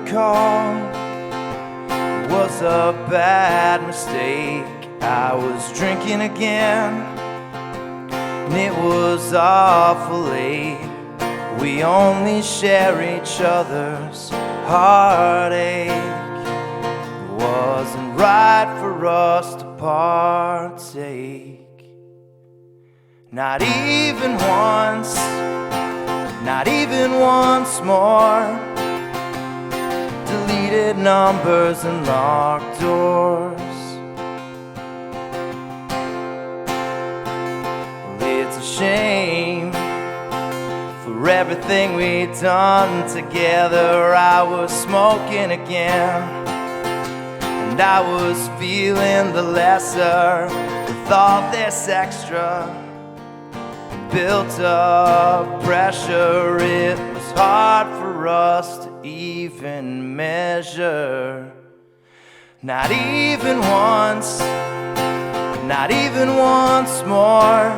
call was a bad mistake. I was drinking again, and it was awful late. We only share each other's heartache. It wasn't right for us to partake. Not even once, not even once more. Deleted numbers and locked doors. Well, it's a shame for everything we'd done together. I was smoking again, and I was feeling the lesser with all this extra built up pressure. It was hard for us to even measure. Not even once, not even once more.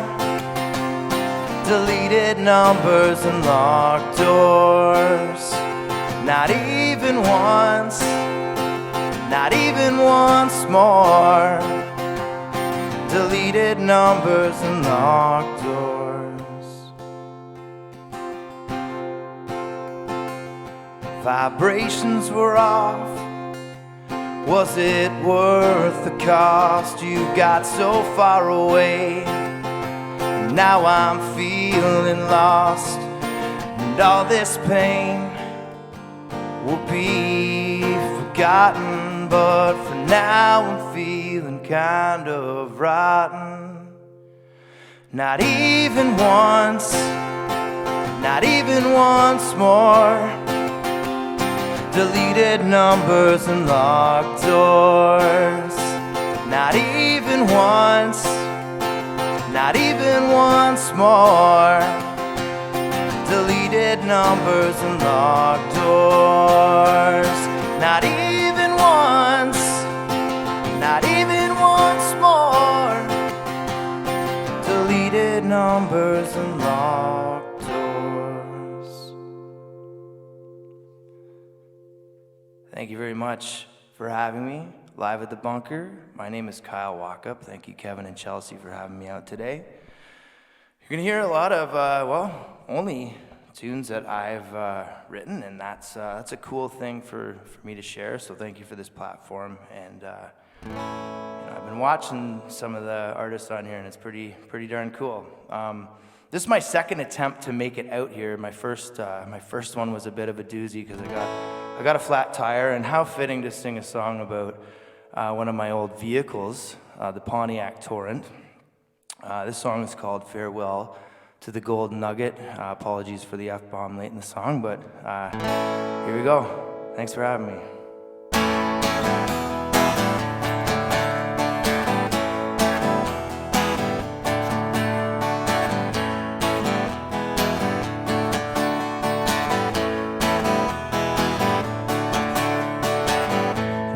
Deleted numbers and locked doors. Not even once, not even once more. Deleted numbers and locked doors. Vibrations were off. Was it worth the cost? You got so far away, and now I'm feeling lost. And all this pain will be forgotten, but for now I'm feeling kind of rotten. Not even once, not even once more. Deleted numbers and locked doors. Not even once, not even once more. Deleted numbers and locked doors. Not even once, not even once more. Deleted numbers and locked doors. Thank you very much for having me live at the Bunker. My name is Kyle Wauchope. Thank you, Kevin and Chelsea, for having me out today. You're going to hear a lot of, only tunes that I've written, and that's a cool thing for me to share, so thank you for this platform. And I've been watching some of the artists on here, and it's pretty darn cool. This is my second attempt to make it out here. My first one was a bit of a doozy because I got a flat tire, and how fitting to sing a song about one of my old vehicles, the Pontiac Torrent. This song is called Farewell to the Gold Nugget. Apologies for the F-bomb late in the song, but here we go. Thanks for having me.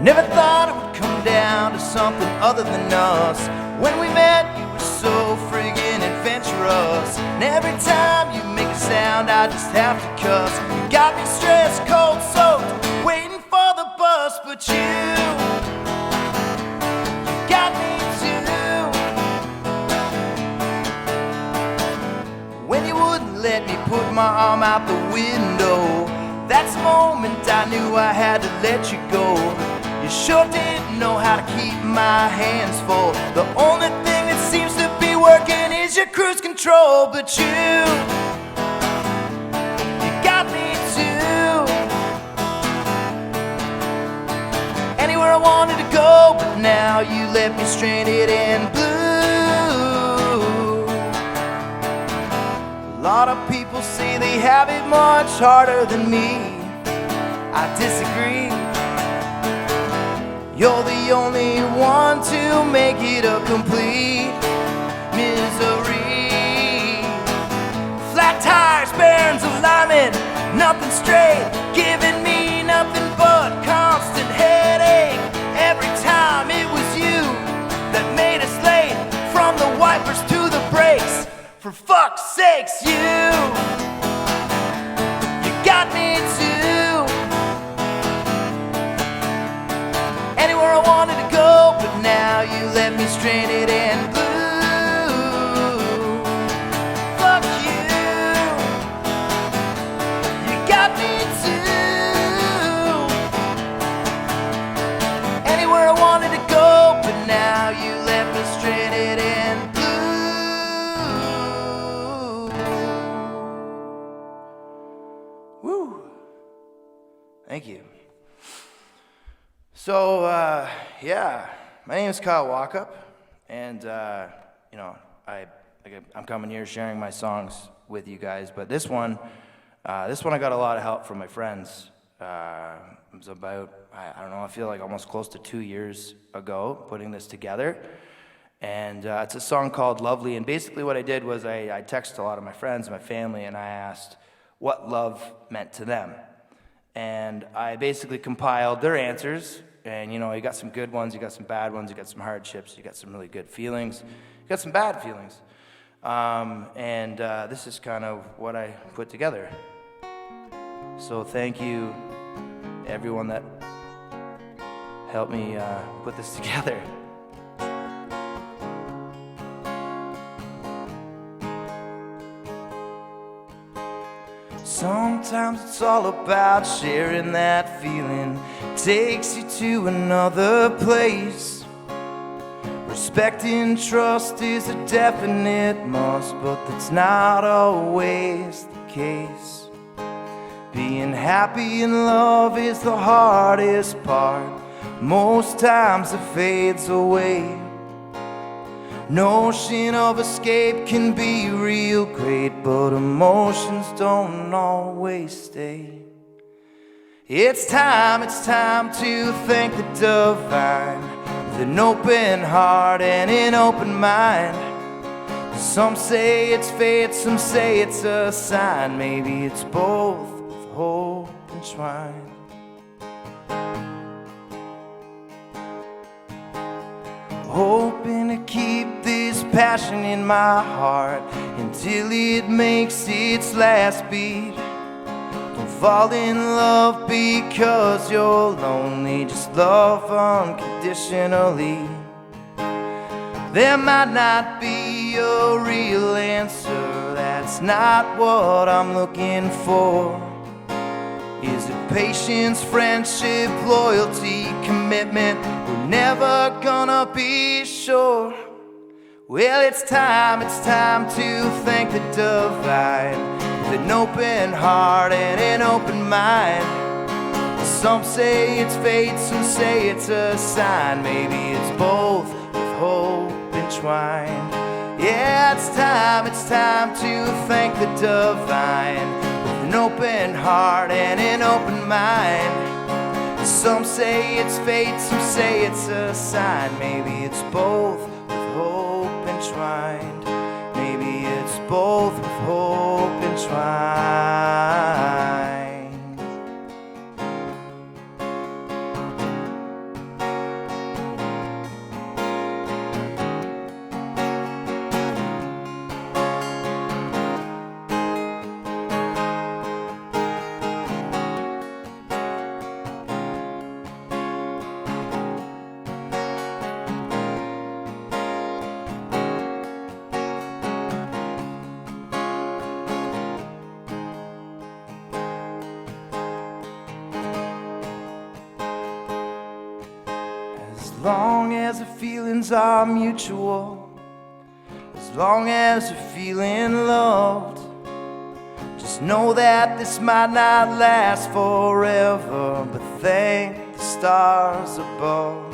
Never thought it would come down to something other than us. When we met, you were so friggin' adventurous, and every time you make a sound, I just have to cuss. You got me stressed, cold soaked, waiting for the bus, but you got me too. When you wouldn't let me put my arm out the window, that's the moment I knew I had to let you go. You sure didn't know how to keep my hands full. The only thing that seems to be working is your cruise control. But you got me too. Anywhere I wanted to go, but now you left me stranded and blue. A lot of people say they have it much harder than me. I disagree. You're the only one to make it a complete misery. Flat tires, barons alignment, nothing straight, giving me nothing but constant headache. Every time it was you that made us late, from the wipers to the brakes. For fuck's sakes, you got me too. stranded and blue. Fuck you, you got me too. Anywhere I wanted to go, but now you left me stranded and blue. Woo. Thank you. So, yeah, my name is Kyle Wauchope, and, you know, I'm coming here sharing my songs with you guys, but this one I got a lot of help from my friends. It was about, I don't know, I feel like almost close to 2 years ago putting this together, and it's a song called Lovely, and basically what I did was I texted a lot of my friends and my family, and I asked what love meant to them. And I basically compiled their answers, and you know, you got some good ones, you got some bad ones, you got some hardships, you got some really good feelings, you got some bad feelings. This is kind of what I put together. So thank you, everyone that helped me put this together. Sometimes it's all about sharing that feeling. Takes you to another place. Respect and trust is a definite must, but that's not always the case. Being happy in love is the hardest part. Most times it fades away. Notion of escape can be real great, but emotions don't always stay. It's time to thank the divine, with an open heart and an open mind. Some say it's fate, some say it's a sign. Maybe it's both, with hope entwined. Hoping to keep this passion in my heart until it makes its last beat. Don't fall in love because you're lonely, just love unconditionally. There might not be a real answer, that's not what I'm looking for. Is it patience, friendship, loyalty, commitment? We're never gonna be sure. Well, it's time to thank the divine, with an open heart and an open mind. Some say it's fate, some say it's a sign. Maybe it's both, with hope entwined. Yeah, it's time to thank the divine, an open heart and an open mind. Some say it's fate, some say it's a sign. Maybe it's both, with hope entwined. Maybe it's both, with hope entwined. As long as the feelings are mutual, as long as you're feeling loved, just know that this might not last forever. But thank the stars above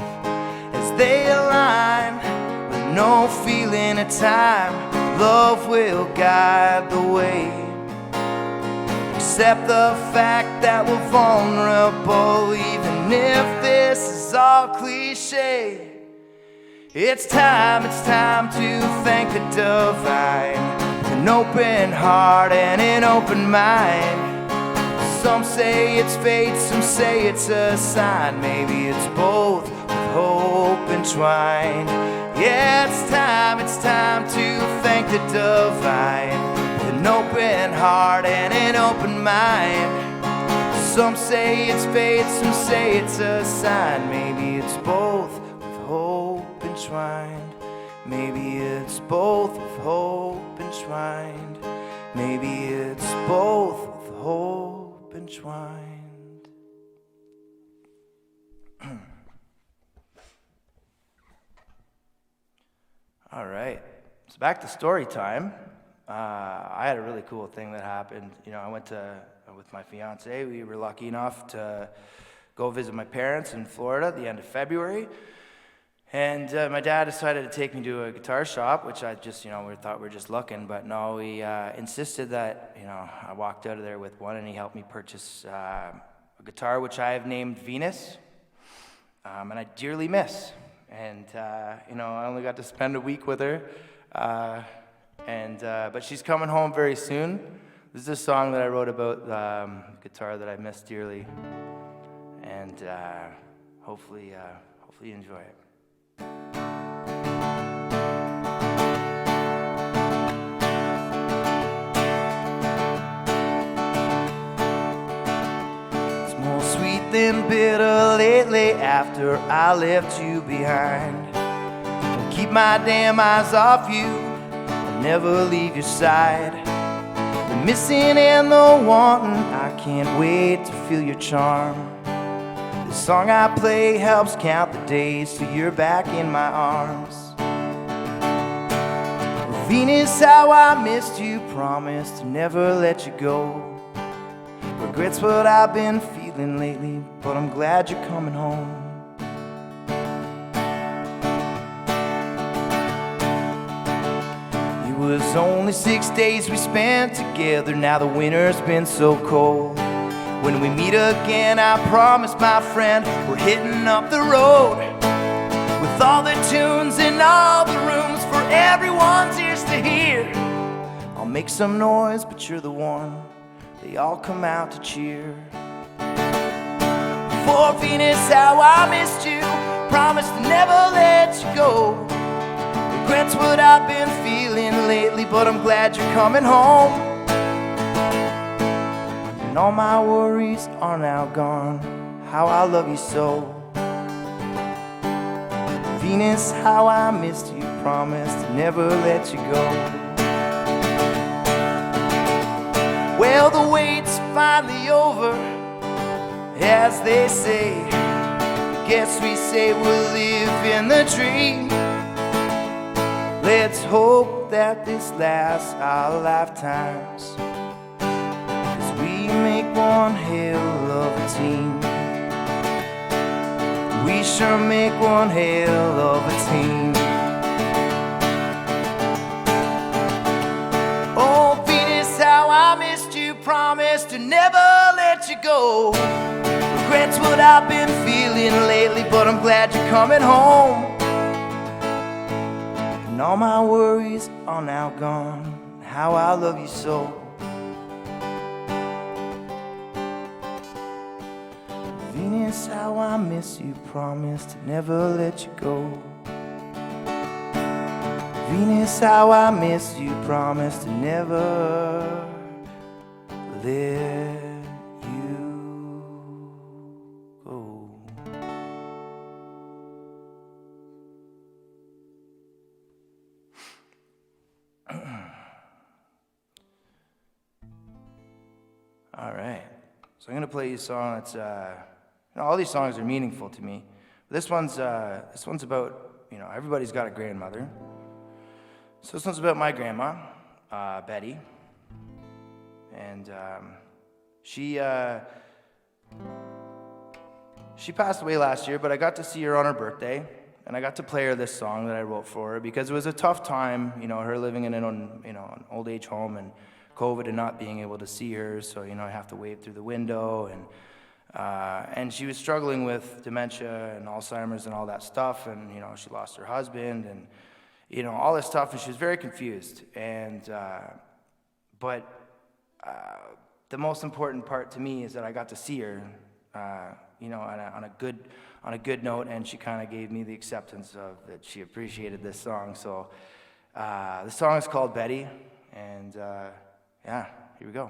as they align, with no feeling of time. Love will guide the way. Accept the fact that we're vulnerable, even if this is all cliche. It's time to thank the divine, with an open heart and an open mind. Some say it's fate, some say it's a sign. Maybe it's both, with hope entwined. Yeah, it's time to thank the divine, with an open heart and an open mind. Some say it's fate, some say it's a sign. Maybe it's both, with hope entwined. Maybe it's both with hope enshrined. Maybe it's both with hope entwined. All right, so back to story time. I had a really cool thing that happened. You know, I went with my fiance. We were lucky enough to go visit my parents in Florida at the end of February. And my dad decided to take me to a guitar shop, which I just, we thought we were just looking, but no, he insisted that, I walked out of there with one, and he helped me purchase a guitar, which I have named Venus, and I dearly miss. And, I only got to spend a week with her, but she's coming home very soon. This is a song that I wrote about the guitar that I miss dearly, and hopefully you enjoy it. It's more sweet than bitter lately after I left you behind. Don't keep my damn eyes off you, I'll never leave your side. The missing and the wanting, I can't wait to feel your charm. The song I play helps count the days till you're back in my arms. Venus, how I missed you, promised to never let you go. Regrets what I've been feeling lately, but I'm glad you're coming home. It was only 6 days we spent together, now the winter's been so cold. When we meet again, I promise, my friend, we're hitting up the road with all the tunes in all the rooms for everyone's ears to hear. I'll make some noise, but you're the one they all come out to cheer. For Venus, how I missed you, promised to never let you go. Regrets what I've been feeling lately, but I'm glad you're coming home. And all my worries are now gone, how I love you so. Venus, how I missed you, promised to never let you go. Well, the wait's finally over, as they say. Guess we say we'll live in the dream. Let's hope that this lasts our lifetimes, we make one hell of a team. We sure make one hell of a team. Oh, Venus, how I missed you, promised to never let you go. Regrets what I've been feeling lately, but I'm glad you're coming home. And all my worries are now gone, how I love you so. Venus, how I miss you, promised to never let you go. Venus, how I miss you, promised to never let you go. All right, so I'm gonna play you a song that's all these songs are meaningful to me. This one's about, everybody's got a grandmother. So this one's about my grandma, Betty. And she passed away last year, but I got to see her on her birthday, and I got to play her this song that I wrote for her because it was a tough time, her living in an old age home and COVID and not being able to see her. So, I have to wave through the window, and she was struggling with dementia and Alzheimer's and all that stuff, and she lost her husband and all this stuff, and she was very confused. And but the most important part to me is that I got to see her, on a good note, and she kind of gave me the acceptance of that she appreciated this song. So the song is called Betty, and here we go.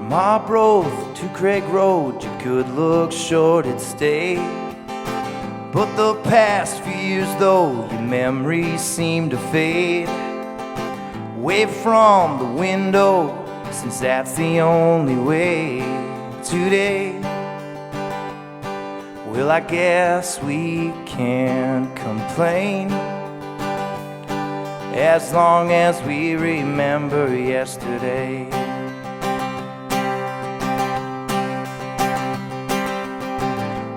Marlborough to Craig Road, your good looks sure did stay. But the past few years though, your memories seem to fade. Away from the window, since that's the only way today. Well, I guess we can't complain, as long as we remember yesterday.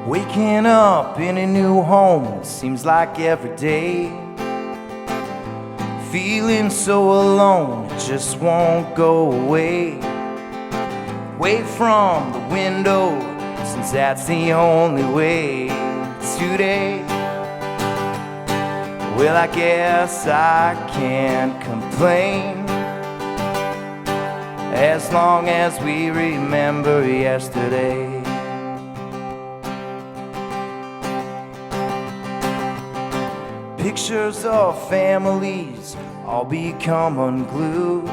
Waking up in a new home seems like every day. Feeling so alone, it just won't go away. Away from the window, since that's the only way today. Well, I guess I can't complain, as long as we remember yesterday. Pictures of families all become unglued.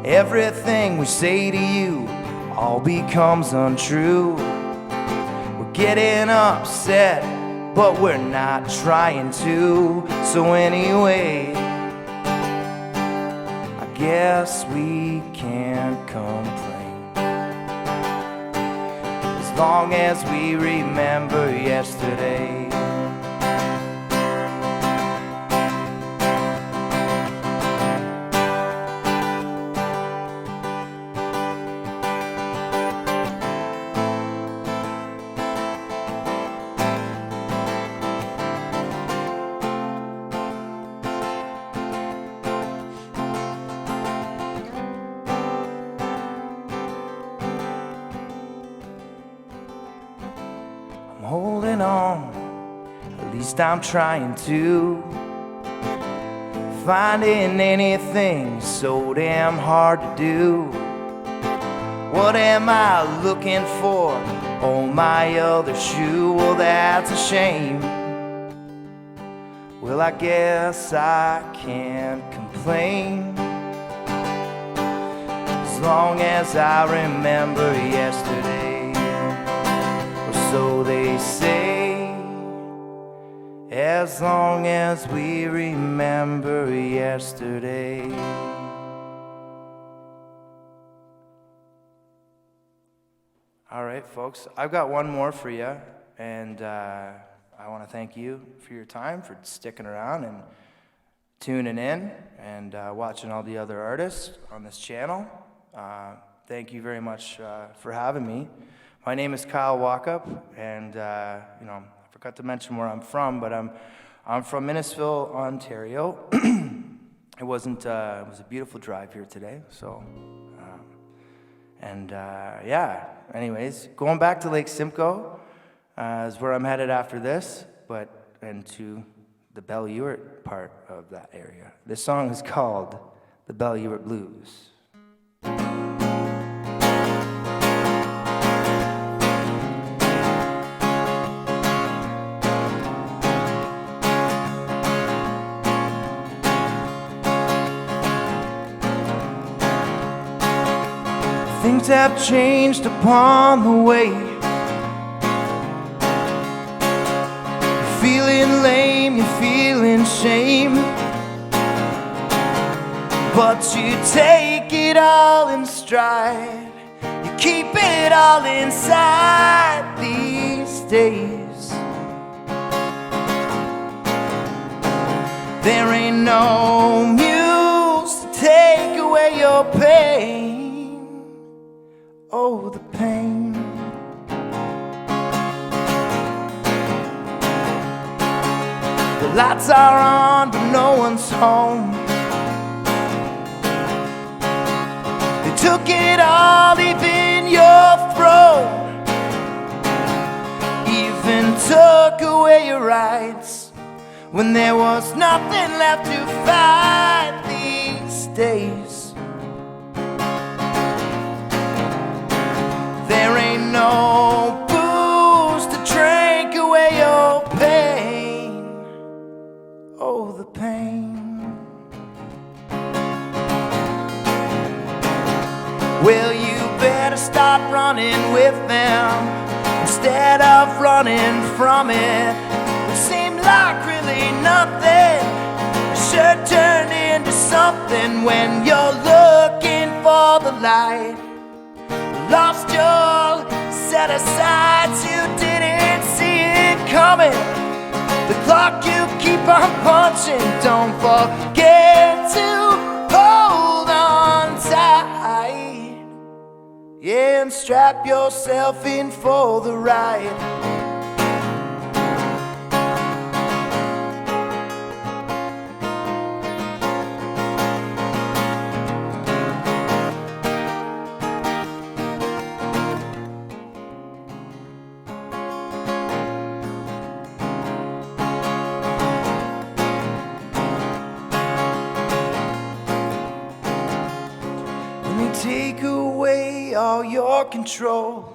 Everything we say to you all becomes untrue. We're getting upset, but we're not trying to. So anyway, I guess we can't complain, as long as we remember yesterday. I'm holding on, at least I'm trying to. Finding anything so damn hard to do. What am I looking for? Oh, my other shoe. Well, that's a shame. Well, I guess I can't complain, as long as I remember yesterday. Or so they say, as long as we remember yesterday. All right, folks, I've got one more for you, and I want to thank you for your time, for sticking around and tuning in and watching all the other artists on this channel. Thank you very much for having me. My name is Kyle Wauchope, and you know, I forgot to mention where I'm from, but I'm from Innisfil, Ontario. It was a beautiful drive here today, so yeah. Anyways, going back to Lake Simcoe is where I'm headed after this, and to the Belle Ewart part of that area. This song is called The Belle Ewart Blues. Things have changed upon the way. You're feeling lame, you're feeling shame, but you take it all in stride. You keep it all inside these days. There ain't no muse to take away your pain. Oh, the pain. The lights are on, but no one's home. They took it all, even your throne. Even took away your rights when there was nothing left to fight these days. There ain't no booze to drink away your pain. Oh, the pain. Well, you better start running with them instead of running from it. It seemed like really nothing should turn into something when you're looking for the light. Lost your set asides, you didn't see it coming. The clock you keep on punching, don't forget to hold on tight. Yeah, and strap yourself in for the ride. Take away all your control,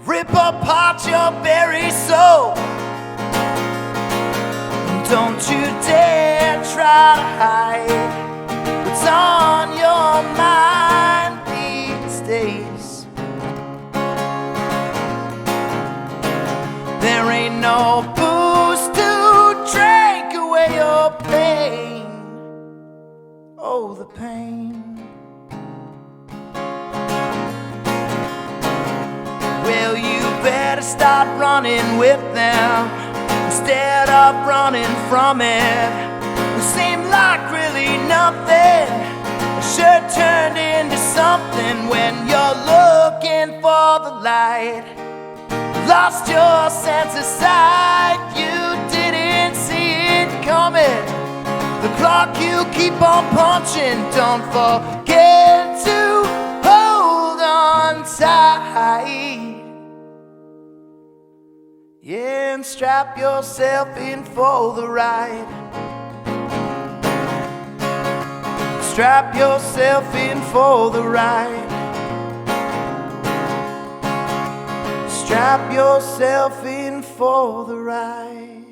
rip apart your very soul. Don't you dare try to hide what's on your mind these days. There ain't no booze to drink away your pain. Oh, the pain. Well, you better start running with them instead of running from it. It seemed like really nothing should turn into something when you're looking for the light. Lost your sense of sight, you didn't see it coming. The clock you keep on punching, don't forget to hold on tight. Yeah, and strap yourself in for the ride. Strap yourself in for the ride. Strap yourself in for the ride.